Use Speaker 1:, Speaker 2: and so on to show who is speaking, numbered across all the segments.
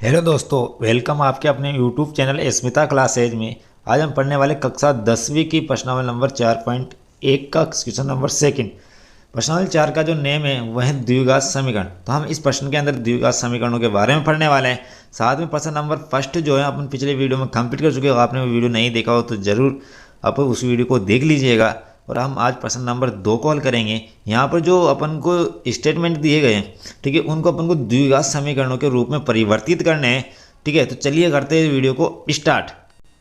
Speaker 1: Hello दोस्तों, welcome आपके अपने यूट्यूब चैनल स्मिता क्लासेज में। आज हम पढ़ने वाले कक्षा 10वीं की प्रश्नावली नंबर 4.1 का क्वेश्चन नंबर सेकंड। प्रश्नावली 4 का जो नेम है वह है द्विघात समीकरण। तो हम इस प्रश्न के अंदर द्विघात समीकरणों के बारे में पढ़ने वाले हैं। साथ में प्रश्न नंबर फर्स्ट जो है अपन पिछले वीडियो में कंप्लीट कर चुके हो। आपने वो वीडियो नहीं देखा हो तो ज़रूर आप उस वीडियो को देख लीजिएगा। और हम आज प्रश्न नंबर 2 को हल करेंगे। यहाँ पर जो अपन को स्टेटमेंट दिए गए हैं, ठीक है, उनको अपन को द्विघात समीकरणों के रूप में परिवर्तित करने हैं। ठीक है, तो चलिए करते हैं वीडियो को स्टार्ट।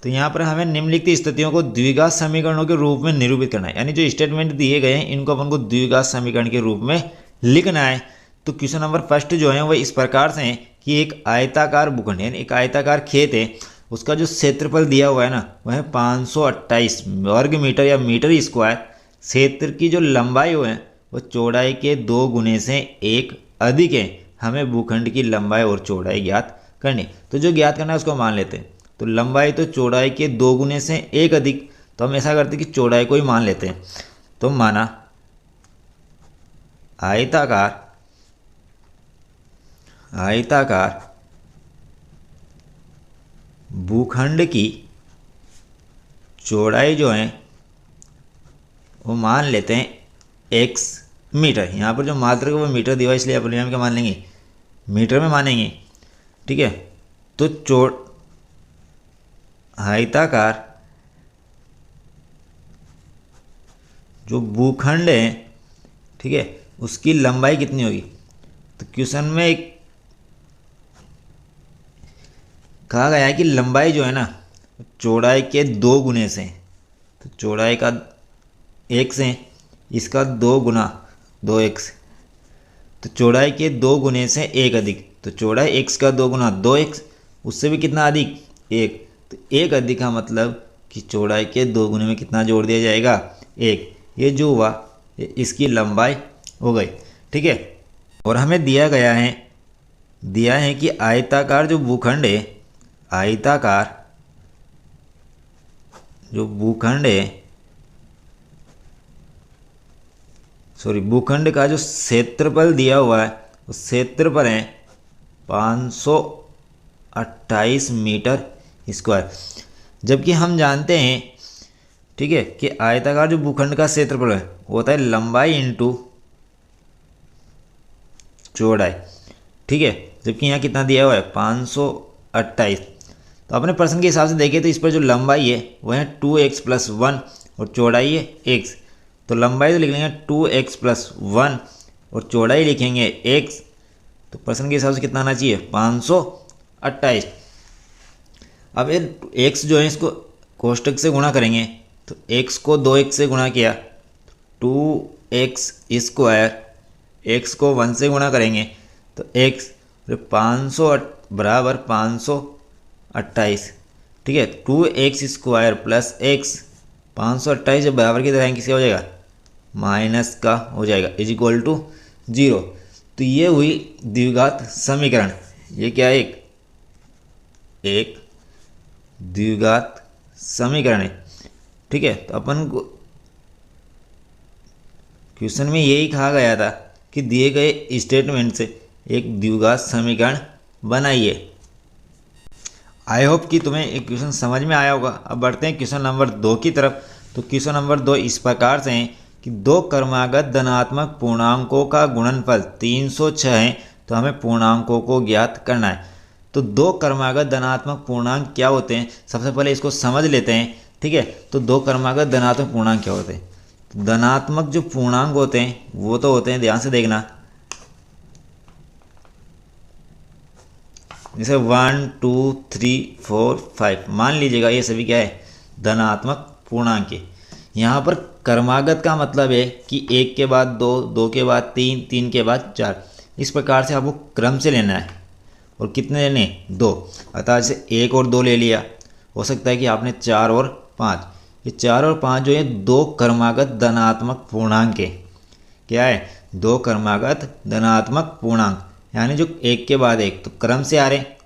Speaker 1: तो यहाँ पर हमें निम्नलिखित स्थितियों को द्विघात समीकरणों के रूप में निरूपित करना है। यानी जो स्टेटमेंट दिए गए हैं इनको अपन को द्विघात समीकरण के रूप में लिखना है। तो क्वेश्चन नंबर फर्स्ट जो है वह इस प्रकार से है कि एक आयताकार भूखंड यानी एक आयताकार खेत है, उसका जो क्षेत्रफल दिया हुआ है ना वह है 528 वर्ग मीटर या मीटर स्क्वायर। क्षेत्र की जो लंबाई है वह चौड़ाई के 2 गुने से 1 अधिक है। हमें भूखंड की लंबाई और चौड़ाई ज्ञात करनी। तो जो ज्ञात करना है उसको मान लेते हैं। तो लंबाई तो चौड़ाई के 2 गुने से 1 अधिक, तो हम ऐसा करते हैं कि चौड़ाई को ही मान लेते हैं। तो माना आयताकार भूखंड की चौड़ाई जो है वो मान लेते हैं x मीटर। यहाँ पर जो मात्रक है वो मीटर दिया इसलिए अपन यहाँ क्या मान लेंगे, मीटर में मानेंगे। ठीक है, तो आयताकार जो भूखंड है, ठीक है, उसकी लंबाई कितनी होगी। तो क्वेश्चन में एक कहा गया है कि लंबाई जो है ना चौड़ाई के 2 गुने से, तो चौड़ाई का x है, इसका 2 गुना 2x, तो चौड़ाई के 2 गुने से 1 अधिक, तो चौड़ाई x का 2 गुना 2x, उससे भी कितना अधिक 1। तो 1 अधिक का मतलब कि चौड़ाई के 2 गुने में कितना जोड़ दिया जाएगा 1। ये जो हुआ ये इसकी लंबाई हो गई। ठीक है, और हमें दिया है कि आयताकार जो भूखंड है, आयताकार जो भूखंड है, भूखंड का जो क्षेत्रफल दिया हुआ है उस क्षेत्रफल है 528 मीटर स्क्वायर। जबकि हम जानते हैं, ठीक है, कि आयताकार जो भूखंड का क्षेत्रफल है वो होता है लंबाई इंटू चौड़ाई। ठीक है, जबकि यहाँ कितना दिया हुआ है 528। तो अपने प्रश्न के हिसाब से देखें तो इस पर जो लंबाई है वह है 2x + 1 और चौड़ाई है x। तो लंबाई तो लिख लेंगे 2x + 1 और चौड़ाई लिखेंगे x। तो प्रश्न के हिसाब से कितना आना चाहिए 528। अब ये x जो है इसको कोष्टक से गुणा करेंगे। तो x को 2x से गुणा किया 2x स्क्वायर, x को 1 से गुणा करेंगे तो x 500 बराबर 528। ठीक है, 2x स्क्वायर प्लस x 528 जब बराबर की तरह किसका हो जाएगा माइनस का हो जाएगा =0। तो ये हुई द्विघात समीकरण। ये क्या है एक द्विघात समीकरण है। ठीक है, तो अपन को क्वेश्चन में यही कहा गया था कि दिए गए स्टेटमेंट से एक द्विघात समीकरण बनाइए। आई होप कि तुम्हें एक क्वेश्चन समझ में आया होगा। अब बढ़ते हैं क्वेश्चन नंबर 2 की तरफ। तो क्वेश्चन नंबर 2 इस प्रकार से है कि 2 क्रमागत धनात्मक पूर्णांकों का गुणनफल 306 है। तो हमें पूर्णांकों को ज्ञात करना है। तो 2 क्रमागत धनात्मक पूर्णांक क्या होते हैं, सबसे पहले इसको समझ लेते हैं। ठीक है, तो 2 क्रमागत धनात्मक पूर्णांक क्या होते हैं। तो धनात्मक जो पूर्णांक होते हैं वो तो होते हैं, ध्यान से देखना, जैसे 1 2 3 4 5 मान लीजिएगा ये सभी क्या है धनात्मक पूर्णांक है। यहाँ पर क्रमागत का मतलब है कि 1 के बाद 2, 2 के बाद 3, 3 के बाद 4, इस प्रकार से आपको क्रम से लेना है। और कितने लेने 2, अतः जैसे 1 और 2 ले लिया, हो सकता है कि आपने 4 और 5, ये 4 और 5 जो है 2 क्रमागत धनात्मक पूर्णांक है। क्या है 2 क्रमागत धनात्मक पूर्णांक, यानी जो 1 के बाद 1 तो क्रम से आ रहे हैं।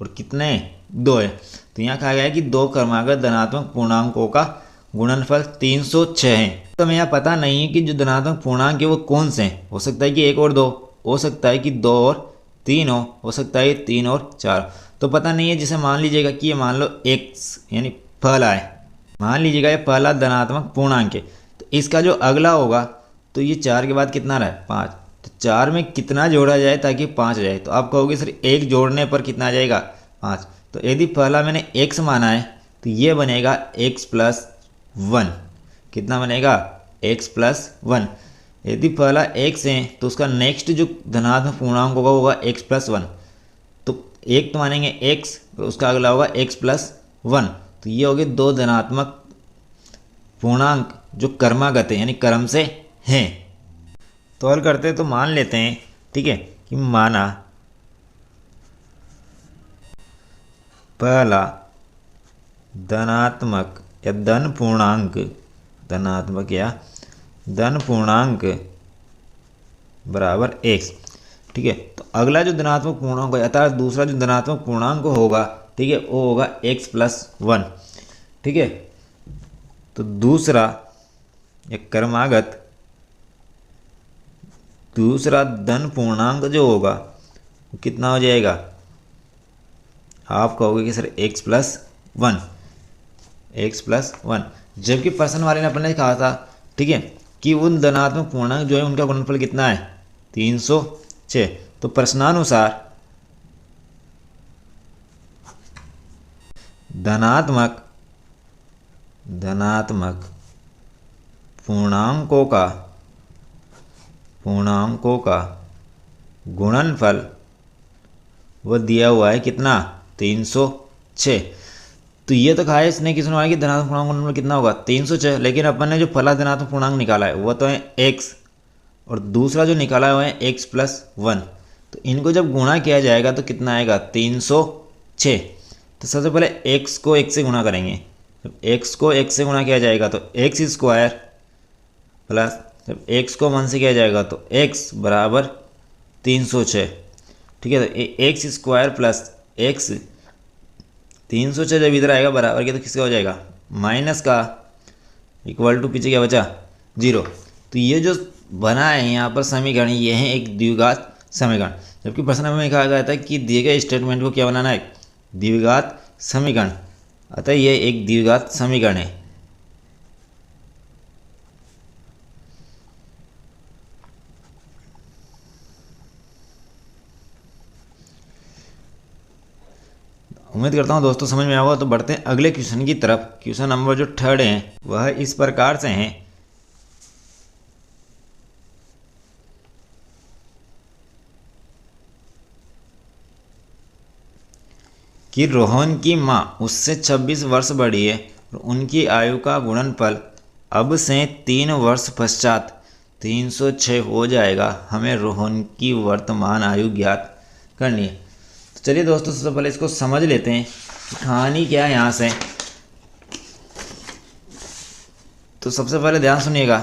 Speaker 1: और कितने 2 है। तो यहाँ कहा गया है कि 2 क्रमागत धनात्मक पूर्णांकों का गुणनफल 306 है। तो हमें यहाँ पता नहीं है कि जो धनात्मक पूर्णांक है वो कौन से हैं। हो सकता है कि 1 और 2, हो सकता है कि 2 और 3 हो सकता है ये 3 और 4। तो पता नहीं है, जिसे मान लीजिएगा कि ये मान लो x यानी पहला है, मान लीजिएगा ये पहला धनात्मक पूर्णांक है। तो इसका जो अगला होगा तो ये 4 के बाद कितना रहा है 5। तो 4 में कितना जोड़ा जाए ताकि 5 जाए, तो आप कहोगे सर एक जोड़ने पर कितना आ जाएगा 5। तो यदि पहला मैंने x माना है तो ये बनेगा x+1। कितना बनेगा x+1। यदि पहला x है तो उसका नेक्स्ट जो धनात्मक पूर्णांक होगा x+1। तो एक तो मानेंगे x और उसका अगला होगा x+1। तो ये हो गए दो धनात्मक पूर्णांक जो क्रमागत है यानी क्रम से हैं। तो हल करते हैं तो मान लेते हैं, ठीक है, कि माना पहला धनात्मक या धन पूर्णांक, धनात्मक या धन पूर्णांक बराबर x, ठीक है। तो अगला जो धनात्मक पूर्णांक होगा अर्थात दूसरा जो धनात्मक पूर्णांक होगा, ठीक है, वो होगा x+1, ठीक है। तो दूसरा या क्रमागत दूसरा धन पूर्णांक जो होगा वो कितना हो जाएगा, आप कहोगे कि सर x+1, x+1। जबकि प्रश्न वाले ने अपने कहा था, ठीक है, कि उन धनात्मक पूर्णांक जो है उनका गुणनफल कितना है 306। तो प्रश्नानुसार धनात्मक पूर्णांकों का गुणनफल वो दिया हुआ है कितना 306। तो ये तो कहा है इसने किसने वाला कि धनात्मक पूर्णांक गुणनफल कितना होगा 306, लेकिन अपन ने जो पहला धनात्मक पूर्णांक निकाला है वो तो है x और दूसरा जो निकाला हुआ है x+1। तो इनको जब गुणा किया जाएगा तो कितना आएगा 306। तो सबसे पहले x को x से गुणा करेंगे। जब x को x से गुणा किया जाएगा तो x² प्लस जब x को 1 से किया जाएगा तो x बराबर 306, ठीक है। तो x² प्लस x 306 जब इधर आएगा बराबर के तो किसका हो जाएगा माइनस का, इक्वल टू पीछे क्या बचा 0। तो ये जो बना है यहाँ पर समीकरण ये है एक द्विघात समीकरण। जबकि प्रश्न में कहा गया था कि दिए गए स्टेटमेंट को क्या बनाना है द्विघात समीकरण, अतः ये एक द्विघात समीकरण है। उम्मीद करता हूँ दोस्तों समझ में आया होगा। तो बढ़ते हैं अगले क्वेश्चन की तरफ। क्वेश्चन नंबर जो 3 है वह इस प्रकार से हैं कि रोहन की माँ उससे 26 वर्ष बड़ी है और उनकी आयु का गुणनफल अब से 3 वर्ष पश्चात 306 हो जाएगा। हमें रोहन की वर्तमान आयु ज्ञात करनी है। तो चलिए दोस्तों सबसे पहले इसको समझ लेते हैं कहानी क्या है यहाँ से। तो सबसे पहले ध्यान सुनिएगा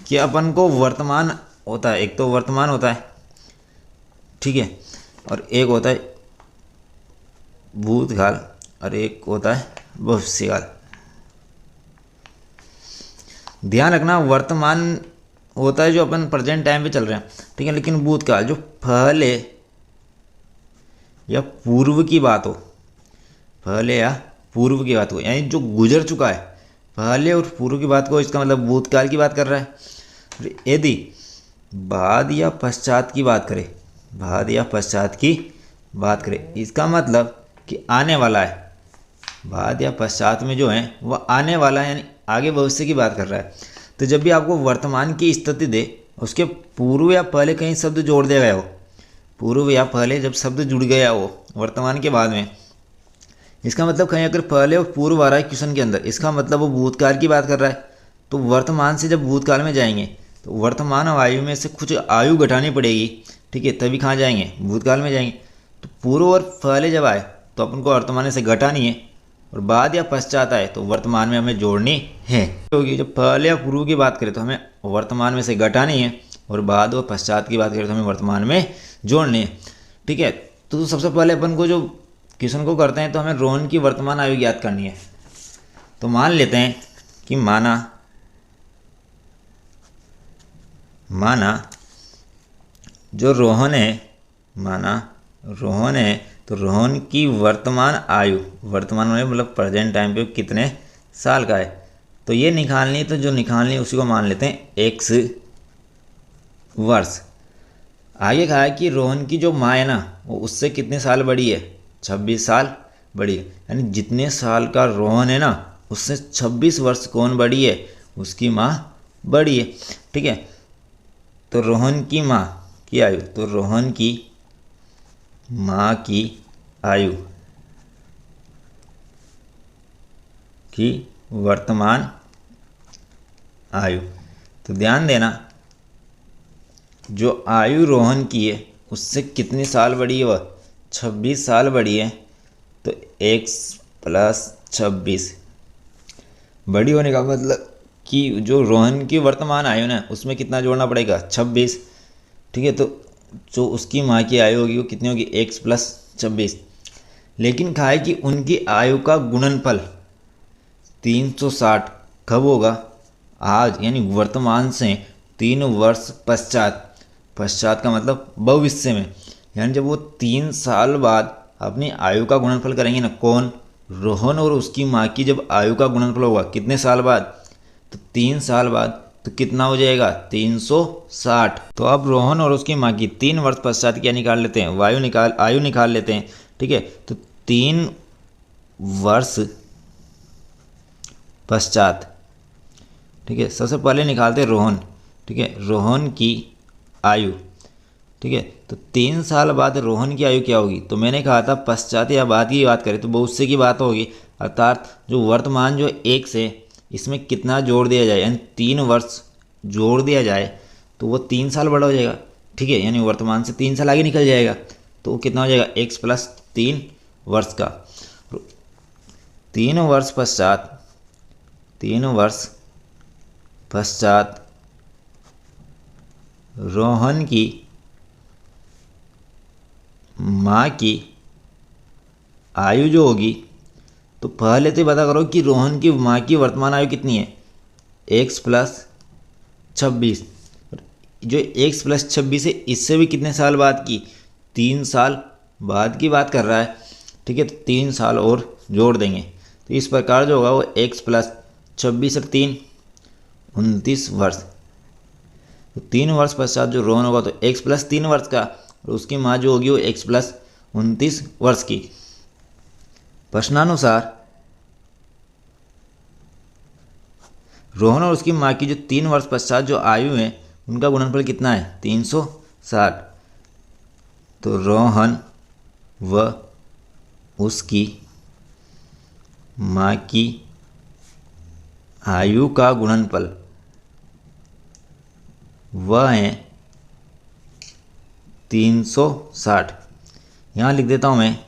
Speaker 1: कि अपन को वर्तमान होता है, एक तो वर्तमान होता है, ठीक है, और एक होता है भूतकाल और एक होता है भविष्यकाल। ध्यान रखना वर्तमान होता है जो अपन प्रेजेंट टाइम पे चल रहे हैं, ठीक है, लेकिन भूतकाल जो पहले या पूर्व की बात हो, पहले या पूर्व की बात हो यानी जो गुजर चुका है, पहले और पूर्व की बात को, इसका मतलब भूतकाल की बात कर रहा है। यदि बाद या पश्चात की बात करें, बाद या पश्चात की बात करें, इसका मतलब कि आने वाला है। बाद या पश्चात में जो है वह आने वाला है यानी आगे भविष्य की बात कर रहा है। तो जब भी आपको वर्तमान की स्थिति दे उसके पूर्व या पहले कहीं शब्द जोड़ दिया गया हो, पूर्व या पहले जब शब्द जुड़ गया हो वर्तमान के बाद में, इसका मतलब कहीं अगर पहले और पूर्व आ रहा है क्वेश्चन के अंदर, इसका मतलब वो भूतकाल की बात कर रहा है। तो वर्तमान से जब भूतकाल में जाएंगे तो वर्तमान आयु में से कुछ आयु घटानी पड़ेगी, ठीक है, तभी कहाँ जाएंगे भूतकाल में जाएंगे। तो पूर्व और पहले जब आए तो अपन को वर्तमान से घटानी है, और बाद या पश्चात आए तो वर्तमान में हमें जोड़नी है। क्योंकि जब पहले या पूर्व की बात करें तो हमें वर्तमान में से घटानी है, और बाद और पश्चात की बात करें तो हमें वर्तमान में जोड़नी है, ठीक है। तो सबसे पहले अपन को जो क्वेश्चन को करते हैं तो हमें रोहन की वर्तमान आयु ज्ञात करनी है। तो मान लेते हैं कि माना जो रोहन है, माना रोहन है तो रोहन की वर्तमान आयु, वर्तमान में मतलब प्रेजेंट टाइम पे कितने साल का है, तो ये निकालनी है। तो जो निकालनी है उसी को मान लेते हैं x वर्ष। आगे कहा है कि रोहन की जो माँ है ना वो उससे कितने साल बड़ी है, 26 साल बड़ी है। यानी जितने साल का रोहन है ना उससे 26 वर्ष कौन बड़ी है, उसकी माँ बड़ी है। ठीक है, तो रोहन की माँ की आयु, तो रोहन की माँ की आयु की वर्तमान आयु, तो ध्यान देना जो आयु रोहन की है उससे कितने साल बड़ी है, वह 26 साल बड़ी है। तो x प्लस 26 बड़ी होने का मतलब कि जो रोहन की वर्तमान आयु ना उसमें कितना जोड़ना पड़ेगा, 26। ठीक है, तो जो उसकी माँ की आयु होगी वो कितनी होगी, x प्लस 26। लेकिन कहा है कि उनकी आयु का गुणनफल 360 कब होगा, आज, यानी वर्तमान से 3 वर्ष पश्चात। पश्चात का मतलब भविष्य में, यानी जब वो 3 साल बाद अपनी आयु का गुणनफल करेंगे ना, कौन, रोहन और उसकी माँ की जब आयु का गुणनफल होगा कितने साल बाद, तो 3 साल बाद, तो कितना हो जाएगा 360। तो अब रोहन और उसकी माँ की 3 वर्ष पश्चात क्या निकाल लेते हैं, आयु निकाल लेते हैं। ठीक है, तो 3 वर्ष पश्चात, ठीक है, सबसे पहले निकालते हैं रोहन। ठीक है, रोहन की आयु। ठीक है, तो 3 साल बाद रोहन की आयु क्या होगी, तो मैंने कहा था पश्चात या बाद की बात करें तो भविष्य की बात होगी, अर्थात जो वर्तमान जो एक से इसमें कितना जोड़ दिया जाए, यानी 3 वर्ष जोड़ दिया जाए तो वो 3 साल बड़ा हो जाएगा। ठीक है, यानी वर्तमान से 3 साल आगे निकल जाएगा, तो वो कितना हो जाएगा, x प्लस 3 वर्ष का। 3 वर्ष पश्चात, 3 वर्ष पश्चात रोहन की माँ की आयु जो होगी, तो पहले तो पता करो कि रोहन की माँ की वर्तमान आयु कितनी है, x प्लस 26। जो x प्लस 26 है इससे भी कितने साल बाद की, 3 साल बाद की बात कर रहा है। ठीक है, तो 3 साल और जोड़ देंगे, तो इस प्रकार जो होगा वो x प्लस 26 और 3 29 वर्ष। तो 3 वर्ष पश्चात जो रोहन होगा तो x प्लस 3 वर्ष का, और उसकी माँ जो होगी वो x प्लस 29 वर्ष की। प्रश्नानुसार रोहन और उसकी माँ की जो 3 वर्ष पश्चात जो आयु है उनका गुणनफल कितना है, 360। तो रोहन व उसकी माँ की आयु का गुणनफल वह है 360। यहाँ लिख देता हूँ मैं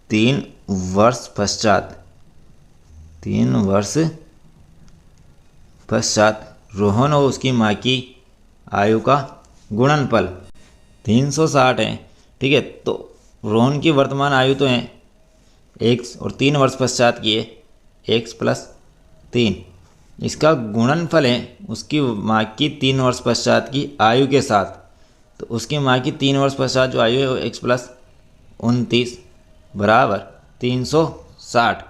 Speaker 1: 3 वर्ष पश्चात, 3 वर्ष पश्चात रोहन और उसकी माँ की आयु का गुणनफल 360 है। ठीक है, तो रोहन की वर्तमान आयु तो है x और 3 वर्ष पश्चात की है x प्लस 3, इसका गुणनफल है उसकी माँ की 3 वर्ष पश्चात की आयु के साथ। तो उसकी माँ की 3 वर्ष पश्चात जो आयु है वो x प्लस 29 बराबर 360।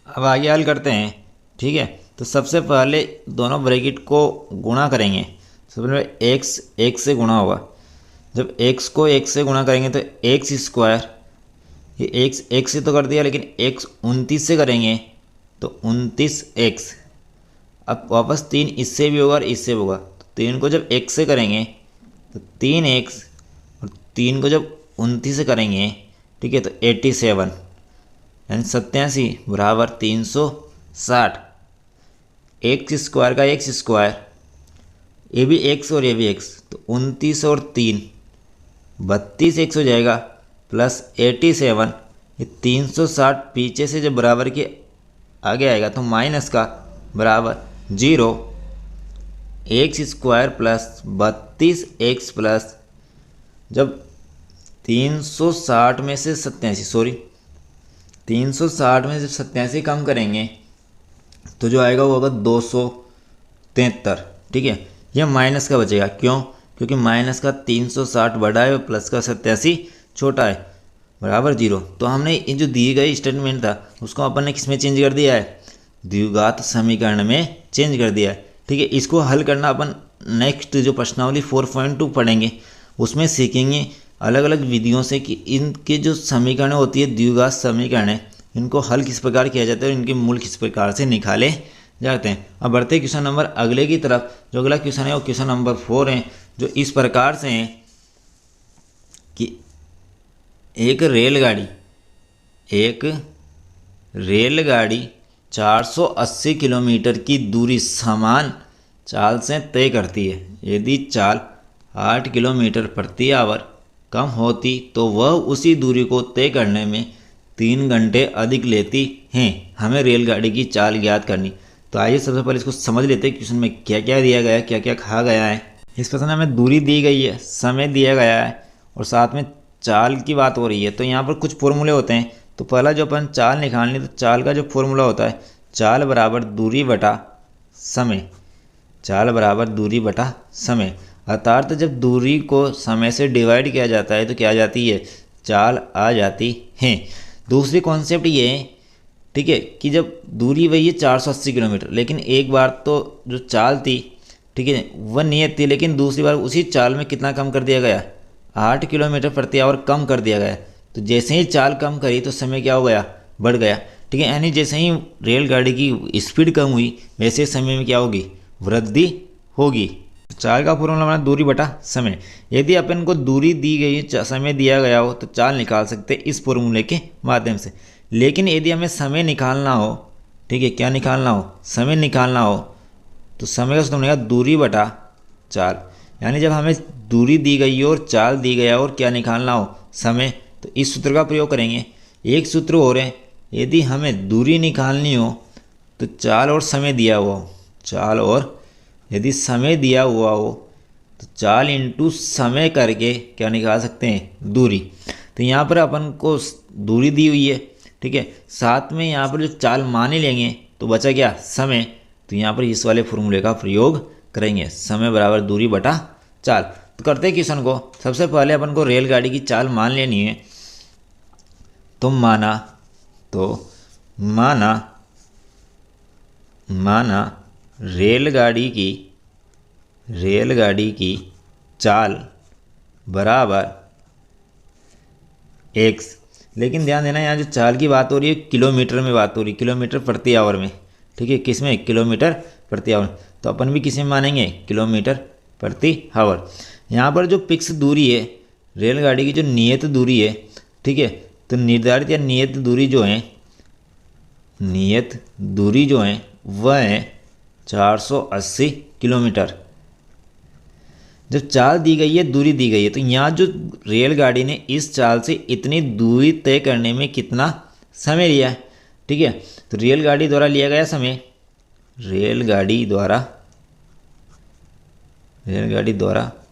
Speaker 1: अब आगे हल करते हैं। ठीक है, तो सबसे पहले दोनों ब्रैकेट को गुणा करेंगे। सबसे पहले x से गुणा होगा, जब x को x से गुणा करेंगे तो x स्क्वायर, ये x से तो कर दिया लेकिन x 29 से करेंगे तो 29x। अब वापस 3 इससे भी होगा और इससे भी होगा, तो 3 को जब x से करेंगे तो 3x, और 3 को जब 29 से करेंगे, ठीक है, तो 87 यानी 87 बराबर 360। x स्क्वायर का x स्क्वायर, ये भी x और ये भी x, तो 29 और 3 32x हो जाएगा प्लस 87। ये 360 पीछे से जब बराबर के आगे आएगा तो माइनस का बराबर 0। x square plus 32x plus, जब 360 में से 360 में से 87 कम करेंगे तो जो आएगा वो होगा 273। ठीक है, यह माइनस का बचेगा, क्यों, क्योंकि माइनस का 360 बड़ा है और प्लस का 87 छोटा है, बराबर 0। तो हमने ये जो दिए गए स्टेटमेंट था उसको अपन ने किस में चेंज कर दिया है, द्विघात समीकरण में चेंज कर दिया है। ठीक है, इसको हल करना अपन नेक्स्ट जो प्रश्नावली 4.2 पढ़ेंगे उसमें सीखेंगे अलग अलग विधियों से कि इनके जो समीकरण होती है द्विघात समीकरण है, इनको हल किस प्रकार किया जाता है और इनके मूल किस प्रकार से निकाले जाते हैं। अब बढ़ते क्वेश्चन नंबर अगले की तरफ। जो अगला क्वेश्चन है वो क्वेश्चन नंबर 4 है, जो इस प्रकार से है कि एक रेलगाड़ी 480 किलोमीटर की दूरी समान चाल से तय करती है। यदि चाल 8 किलोमीटर प्रति आवर कम होती तो वह उसी दूरी को तय करने में 3 घंटे अधिक लेती हैं। हमें रेलगाड़ी की चाल ज्ञात करनी। तो आइए सबसे पहले इसको समझ लेते हैं क्वेश्चन में क्या क्या दिया गया है, क्या क्या कहा गया है। इस प्रश्न में हमें दूरी दी गई है, समय दिया गया है और साथ में चाल की बात हो रही है। तो यहाँ पर कुछ फॉर्मूले होते हैं। तो पहला जो अपन चाल निकालनी, तो चाल का जो फॉर्मूला होता है चाल बराबर दूरी बटा समय, चाल बराबर दूरी बटा समय। अर्थात जब दूरी को समय से डिवाइड किया जाता है तो क्या आ जाती है, चाल आ जाती है। दूसरी कॉन्सेप्ट ये है, ठीक है, कि जब दूरी वही है 480 किलोमीटर, लेकिन एक बार तो जो चाल थी, ठीक है, वह नियत थी, लेकिन दूसरी बार उसी चाल में कितना कम कर दिया गया, 8 किलोमीटर प्रति आवर कम कर दिया गया। तो जैसे ही चाल कम करी तो समय क्या हो गया, बढ़ गया। ठीक है, यानी जैसे ही रेलगाड़ी की स्पीड कम हुई वैसे समय में क्या होगी, वृद्धि होगी। चाल का फॉर्मूला हमारा दूरी बटा समय। यदि अपन को दूरी दी गई, समय दिया गया हो तो चाल निकाल सकते इस फॉर्मूले के माध्यम से। लेकिन यदि हमें समय निकालना हो, ठीक है, क्या निकालना हो, समय निकालना हो, तो समय का सूत्र बनेगा दूरी बटा चाल। यानी जब हमें दूरी दी गई हो और चाल दी गया और क्या निकालना हो, समय, तो इस सूत्र का प्रयोग करेंगे। एक सूत्र और है, यदि हमें दूरी निकालनी हो तो चाल और समय दिया हुआ हो, चाल और यदि समय दिया हुआ हो तो चाल इंटू समय करके क्या निकाल सकते हैं, दूरी। तो यहाँ पर अपन को दूरी दी हुई है, ठीक है, साथ में यहाँ पर जो चाल माने लेंगे तो बचा क्या, समय। तो यहाँ पर इस वाले फॉर्मूले का प्रयोग करेंगे, समय बराबर दूरी बटा चाल। तो करते हैं क्वेश्चन को। सबसे पहले अपन को रेलगाड़ी की चाल मान लेनी है। तो माना रेलगाड़ी की चाल बराबर x। लेकिन ध्यान देना यहाँ जो चाल की बात हो रही है किलोमीटर में बात हो रही है, किलोमीटर प्रति आवर में। ठीक है, किस में, किलोमीटर प्रति आवर। तो अपन भी किस में मानेंगे, किलोमीटर प्रति आवर। यहाँ पर जो फिक्स दूरी है रेलगाड़ी की, जो नियत दूरी है, ठीक है, तो निर्धारित या नियत दूरी जो है वह है 480 किलोमीटर। जब चाल दी गई है, दूरी दी गई है, तो यहाँ जो रेलगाड़ी ने इस चाल से इतनी दूरी तय करने में कितना समय लिया है, ठीक है, तो रेलगाड़ी द्वारा लिया गया समय, रेलगाड़ी द्वारा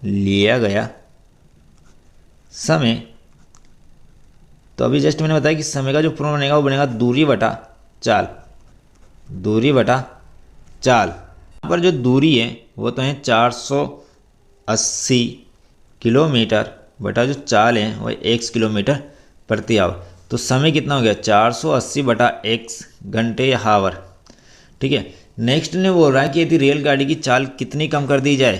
Speaker 1: लिया गया समय। तो अभी जस्ट मैंने बताया कि समय का जो फॉर्मूला बनेगा वो बनेगा दूरी बटा चाल, दूरी बटा चाल। यहाँ पर जो दूरी है वो तो है 480 किलोमीटर बटा जो चाल है वो 1 किलोमीटर प्रति आवर। तो समय कितना हो गया, 480 बटा x घंटे या हावर। ठीक है, नेक्स्ट ने बोल रहा है कि यदि रेलगाड़ी की चाल कितनी कम कर दी जाए,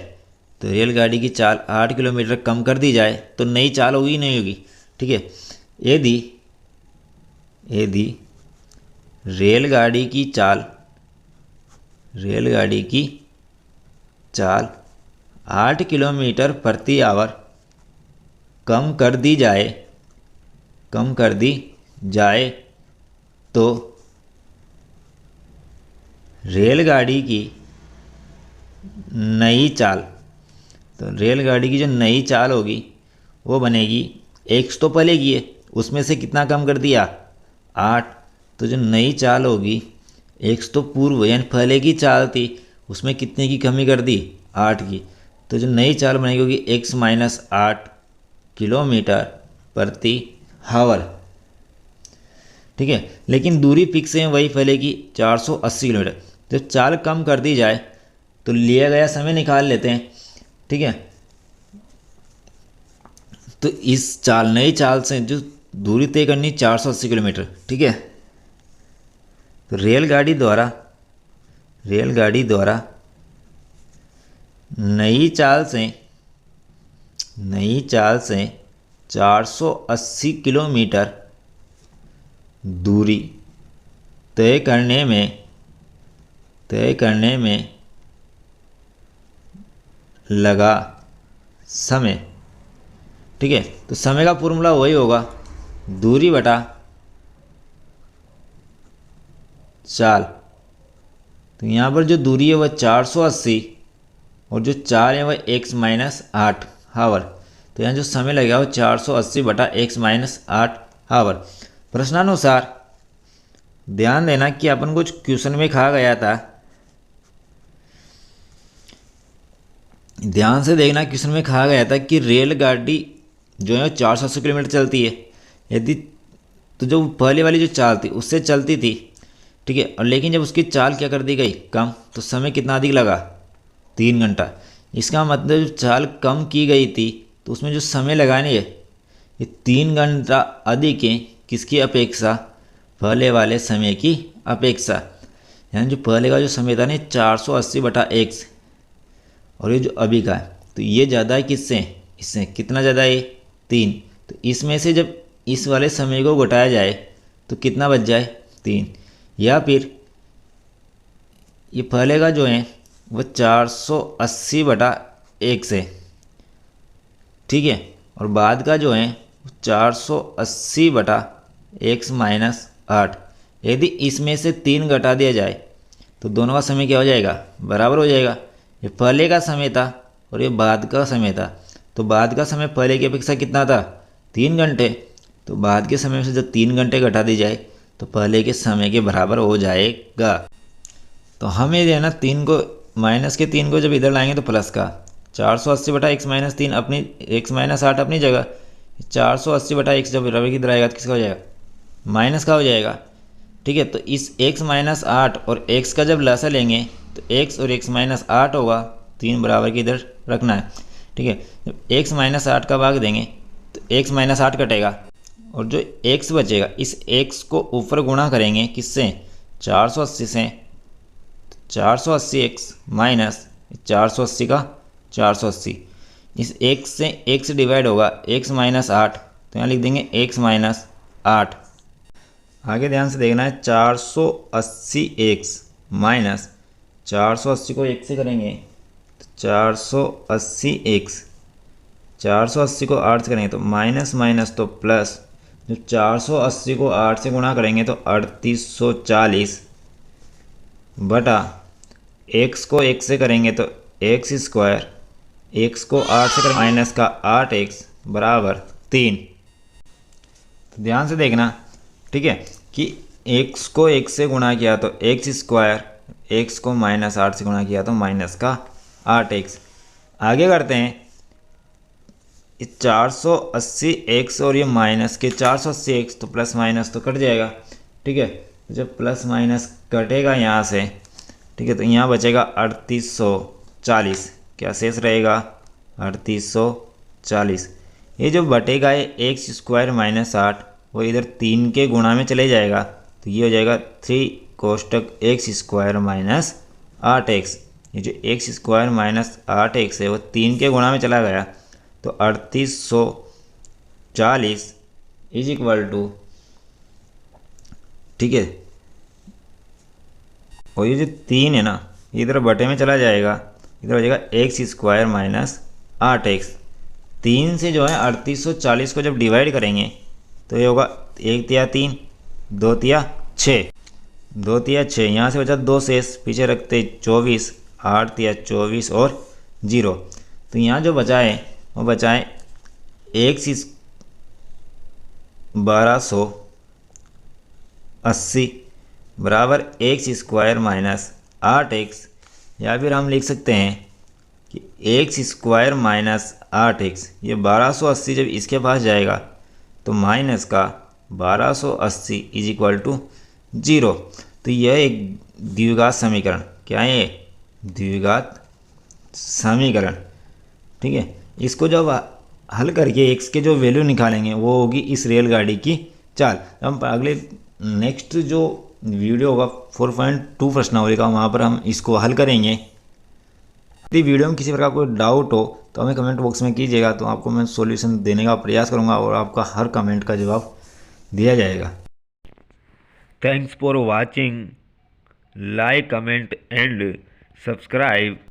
Speaker 1: तो रेलगाड़ी की चाल 8 किलोमीटर कम कर दी जाए तो नई चाल होगी, नहीं होगी। ठीक है, यदि रेलगाड़ी की चाल 8 किलोमीटर प्रति आवर कम कर दी जाए तो रेलगाड़ी की नई चाल, तो रेलगाड़ी की जो नई चाल होगी वो बनेगी, x तो पहले की है उसमें से कितना कम कर दिया, 8। तो जो नई चाल होगी, x तो पूर्व यानी पहले की चाल थी उसमें कितने की कमी कर दी, 8 की। तो जो नई चाल बनेगी होगी x माइनस 8 किलोमीटर प्रति हावर। ठीक है, लेकिन दूरी फिक्स है वही पहले की 480 किलोमीटर। जब चाल कम कर दी जाए तो लिया गया समय निकाल लेते हैं। ठीक है, तो इस चाल नई चाल से जो दूरी तय करनी 480 किलोमीटर, ठीक है। तो रेलगाड़ी द्वारा नई चाल से 480 किलोमीटर दूरी तय करने में लगा समय, ठीक है। तो समय का फॉर्मूला वही होगा, दूरी बटा चाल। तो यहाँ पर जो दूरी है वह 480 और जो चाल है वह x-8 हावर। तो यहाँ जो समय लगेगा वो 480 बटा x-8 हावर। प्रश्नानुसार ध्यान देना कि अपन कुछ क्वेश्चन में कहा गया था, ध्यान से देखना, क्वेश्चन में कहा गया था कि रेलगाड़ी जो है 480 किलोमीटर चलती है यदि, तो जो पहले वाली जो चाल थी उससे चलती थी, ठीक है। और लेकिन जब उसकी चाल क्या कर दी गई कम, तो समय कितना अधिक लगा, 3 घंटा। इसका मतलब जब चाल कम की गई थी तो उसमें जो समय लगानी है ये 3 घंटा अधिक है, किसकी अपेक्षा, पहले वाले समय की अपेक्षा। यानी जो पहले का जो समय था ना 480 बटा x और ये जो अभी का है तो ये ज़्यादा है किससे, इससे कितना ज़्यादा है 3। तो इसमें से जब इस वाले समय को घटाया जाए तो कितना बच जाए 3, या फिर ये पहले का जो है वो 480 बटा 1 है, ठीक है। और बाद का जो है 480 बटा x-8। यदि इसमें से 3 घटा दिया जाए तो दोनों का समय क्या हो जाएगा, बराबर हो जाएगा। ये पहले का समय था और ये बाद का समय था, तो बाद का समय पहले की अपेक्षा कितना था, 3 घंटे। तो बाद के समय से जब 3 घंटे घटा दी जाए तो पहले के समय के बराबर हो जाएगा। तो हम ये ना 3 को माइनस के 3 को जब इधर लाएंगे तो प्लस का 480 बटा x-3 अपनी x-8 अपनी जगह, 480 बटा x जब रवि की इधर आएगा तो किसका हो जाएगा, माइनस का हो जाएगा, ठीक है। तो इस x-8 और x का जब लसा लेंगे तो x और x-8 होगा, 3 बराबर की इधर रखना है, ठीक है। जब x-8 का भाग देंगे तो x-8 कटेगा और जो x बचेगा इस x को ऊपर गुणा करेंगे किससे, 480 से। 480 x माइनस 480 का 480, इस x से x डिवाइड होगा x-8, तो यहाँ लिख देंगे x-8। आगे ध्यान से देखना है, 480 x माइनस 480 को 1 से करेंगे तो 480 x, 480 को 8 से करेंगे तो माइनस माइनस तो प्लस, जब 480 को 8 से गुणा करेंगे तो 3840 बटा x को 1 से करेंगे तो x², x को 8 से करेंगे माइनस का 8x बराबर 3। तो ध्यान से देखना, ठीक है, कि x को 1 से गुणा किया तो x², x को -8 से गुणा किया तो माइनस का 8x। आगे करते हैं, इस 480x और ये माइनस के 480x तो प्लस माइनस तो कट जाएगा, ठीक है। तो जब प्लस माइनस कटेगा यहाँ से, ठीक है, तो यहाँ बचेगा 3840, क्या शेष रहेगा 3840। ये जो बटेगा है x² - 8 वो इधर 3 के गुणा में चले जाएगा, तो ये हो जाएगा 3 कोष्टक x² - 8x। ये जो x² - 8x है वो 3 के गुणा में चला गया, तो 3840 इज इक्वल टू, ठीक है। और ये जो 3 है ना इधर बटे में चला जाएगा, इधर हो जाएगा x² - 8x। 3 से जो है 3840 को जब डिवाइड करेंगे तो ये होगा 1 तिया 3, 2 तिया 6, 2 तिया 6, यहाँ से बचा 2 शेष, पीछे रखते 24, 8 तिया 24 और 0। तो यहाँ जो बचा है वो बचा है x 1280 बराबर x² - 8x, या फिर हम लिख सकते हैं कि x² - 8x, ये 1280 जब इसके पास जाएगा तो माइनस का 1280 इज इक्वल टू 0। तो यह एक द्विघात समीकरण, क्या है, द्विघात समीकरण, ठीक है। इसको जब हल करके एक्स के जो वैल्यू निकालेंगे वो होगी इस रेलगाड़ी की चाल। हम अगले नेक्स्ट जो वीडियो होगा 4.2 प्रश्नावली का, वहाँ पर हम इसको हल करेंगे। यदि वीडियो में किसी प्रकार कोई डाउट हो तो हमें कमेंट बॉक्स में कीजिएगा, तो आपको मैं सॉल्यूशन देने का प्रयास करूँगा और आपका हर कमेंट का जवाब दिया जाएगा। Thanks for watching, like comment and subscribe.